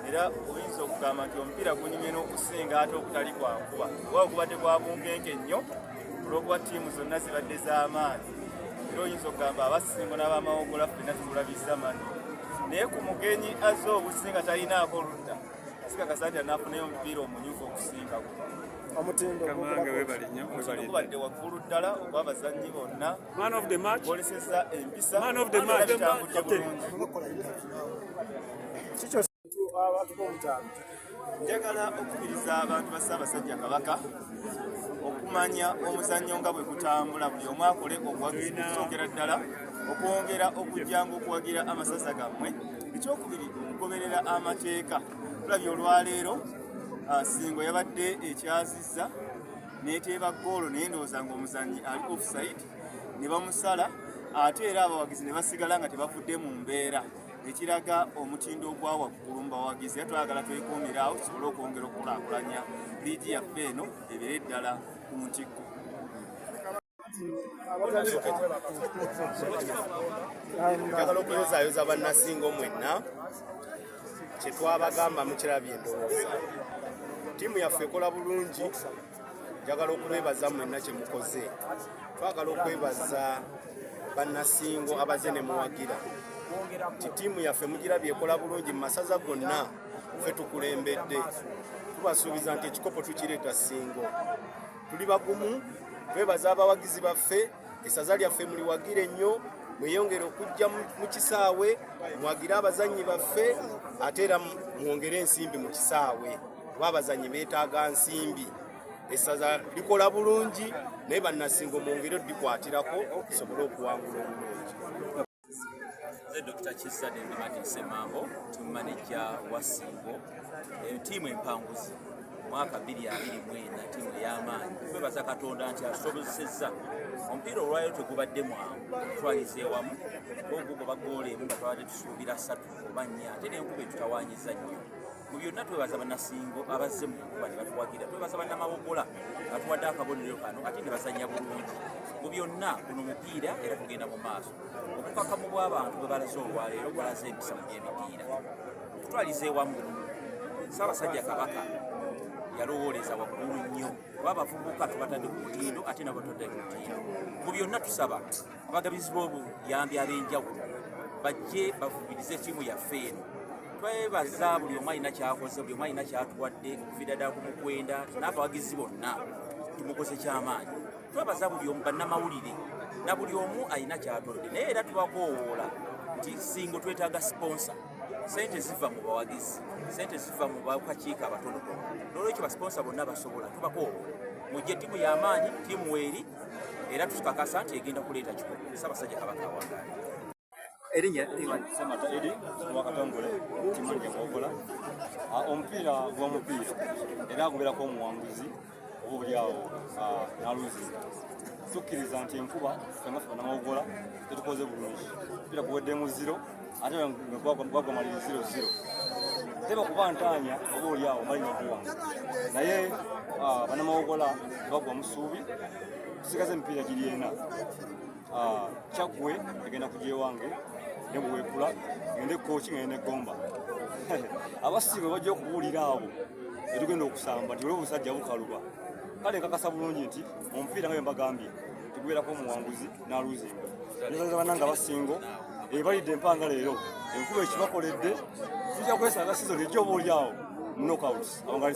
era oyinza okugamba nti omupiira gunyumye n'okusinga ate okutali kwankuba oba okubadde kwa bunkenke nnyo olw'okuba ttiimu zonna zibadde z'amaanyi era oyinza okugamba abasingo n'abamawogola ffenna tumulabisa mani naye ku mugenyi azze obusinga talinaako ludda sikakasa nti anaafunayo omupiira omunyufu okusinga kubadde waggulu ddala oba abazannyi bonna bolesezza empisa bitambudde bulungi. Njagala okukubiriza abantu ba Ssaabasajja Kabaka okumanya omuzannyo nga bwe gutambula buli omu akole obuwagizi okusongera ddala okwongera okujjanga okuwagira amasaza gammwe. Ekyokubiri okugoberera amateeka. Tulabye olwaleero Singo yabadde ekyazizza n'eteeba ggoolo naye ndowooza ng'omuzannyi ali offside ne bamusala ate era abawagizi ne basigala nga tebavudde mu mbeera ekiraga omutindo ogwa waggulu mu bawagizi. Era twagala twekuumira awo tusobole okwongera okukulaakulanya liigi yaffe eno ebere ddala ku ntikko. Njagala okuyozaayoza bannasingo mwenna kye twabagamba mukirabye endowooza. Ttiimu yaffe ekola bulungi, njagala okubeebaza mwenna kye mukoze. Twagala okwebaza bannasingo abaze ne muwagira nti ttiimu yaffe mugirabye ekola bulungi mu masaza gonna, ffe tukulembedde. Tubasuubiza nti ekikopo tukireeta Singo. Tuli bagumu, twebaza abawagizi baffe, essaza lyaffe muliwagire nnyo, mweyongere okujja mu kisaawe, muwagire abazannyi baffe, ate era mwongere ensimbi mu kisaawe kuba abazannyi beetaaga nsimbi. Essaza likola bulungi naye bannasingo mwongere odikwatirako tusobole okuwangula omulungi. Dr. Kizza Martin Semambo, team manager wa Singo, ttiimu empanguzi mwaka 2024 ttiimu ey'amaanyi. Twebaza Katonda nti asobozesezza omupiira olwaleero tegubadde mwangu, twalize wamu ogwo bagoola emu nga twabadde tusuubira 3 oba 4 ate n'enkuba etutawaanyiza nnyo. Mu byonna twebaza bannasingo abazze mu nkuba ne batuwagira, twebaza bannamawogola batuwadde akabonero kano ate ne bazannya bulungi. Mu byonna guno mupiira era tugenda mu maaso. Obukakamu bw'abantu bwe balaze olwaleero bwalaze empisa mu by'emipiira. Tutwalize wamu Ssaabasajja Kabaka yalowooleza waggulu nnyo kuba abavubuka tubatadde ku mutindo ate nabo batadde ku mutindo. Mu byonna tusaba abagabizi b'obuyambi ab'enjawulo bajje bavubirize ttiimu yaffe eno. Twebaza buli omu alina kyakoze, buli omu alina kyatuwadde okuviira ddala ku mukwenda n'abawagizi bonna tumukoze ky'amaanyi. Twebaza buli omu bannamawulire na buli omu alina kyatodde, naye era tubakoowoola nti Singo twetaaga sponsor. Sente ziva mu bawagizi, sente ziva mu bakakiiko abatonotono. N'olwekyo basponsa bonna basobola tubakoowoola mujje ttiimu y'amaanyi, ttiimu weeri era tukakasa nti egenda kuleeta kikulu. Ssaabasajja Kabaka awangaale. erinnya Semata Edi wakatongole Timanje Mwogola. Omupiira gwa mupiira era agoberako omuwanguzi obuliawo naluzi. Tukkiriza nti enkuba fenga fena Mwogola tetukoze bulungi. Omupiira guweddemu 0 ate gwagwa maliri 0-0. Teba kuba ntaanya obuliawo malina okuwanga. Naye Bannamwogola bagwa musuubi tusigaze emipiira giri ena. Kyagwe egenda kujja ewange nebuwekula ngende kooki ngende Gomba. Abasibe bajja okubuulira abo etugenda okusamba nti olwo obusajja bukaluba. Kale nkakasa bulungi nti omupiira nga bwe mbagambye tugubeerako omuwanguzi n'aluzinga. Nzaza bannanga abasingo balidde empanga leero enkuba ekibakoledde tujja kwesanga sizoni ejja oba oliawo knockout abo nga